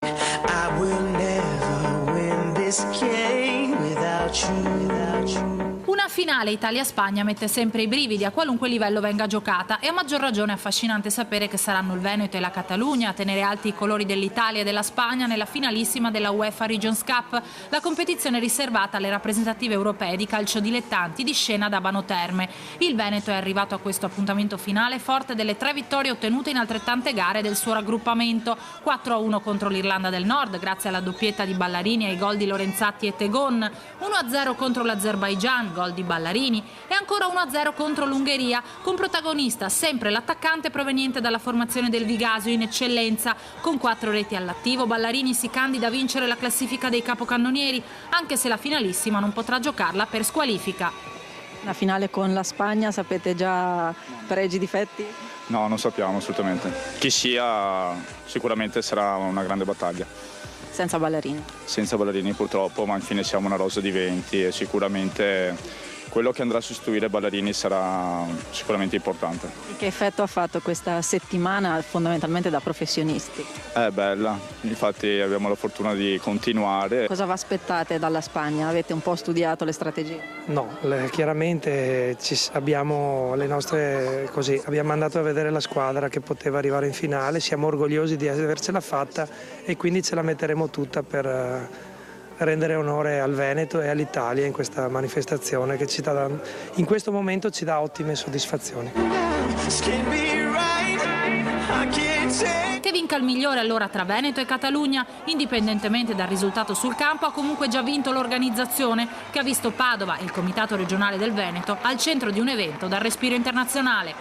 I will never win this game without you. Una finale Italia-Spagna mette sempre i brividi a qualunque livello venga giocata e a maggior ragione è affascinante sapere che saranno il Veneto e la Catalogna a tenere alti i colori dell'Italia e della Spagna nella finalissima della UEFA Regions Cup, la competizione riservata alle rappresentative europee di calcio dilettanti di Scena ad Abano Terme. Il Veneto è arrivato a questo appuntamento finale forte delle 3 vittorie ottenute in altrettante gare del suo raggruppamento: 4-1 contro l'Irlanda del Nord grazie alla doppietta di Ballarini e ai gol di Lorenzatti e Tegon, 1-0 contro l'Azerbaigian, gol di Ballarini, e ancora 1-0 contro l'Ungheria, con protagonista sempre l'attaccante proveniente dalla formazione del Vigasio in eccellenza. Con 4 reti all'attivo, Ballarini si candida a vincere la classifica dei capocannonieri, anche se la finalissima non potrà giocarla per squalifica. La finale con la Spagna, sapete già pregi, difetti? No, non sappiamo assolutamente. Chi sia, sicuramente sarà una grande battaglia. Senza Ballarini? Senza Ballarini purtroppo, ma infine siamo una rosa di 20 e sicuramente quello che andrà a sostituire Ballarini sarà sicuramente importante. E che effetto ha fatto questa settimana fondamentalmente da professionisti? È bella, infatti abbiamo la fortuna di continuare. Cosa vi aspettate dalla Spagna? Avete un po' studiato le strategie? No, chiaramente abbiamo le nostre abbiamo andato a vedere la squadra che poteva arrivare in finale, siamo orgogliosi di avercela fatta e quindi ce la metteremo tutta per rendere onore al Veneto e all'Italia in questa manifestazione che in questo momento ci dà ottime soddisfazioni. Che vinca il migliore allora tra Veneto e Catalogna, indipendentemente dal risultato sul campo, ha comunque già vinto l'organizzazione, che ha visto Padova e il Comitato regionale del Veneto al centro di un evento dal respiro internazionale.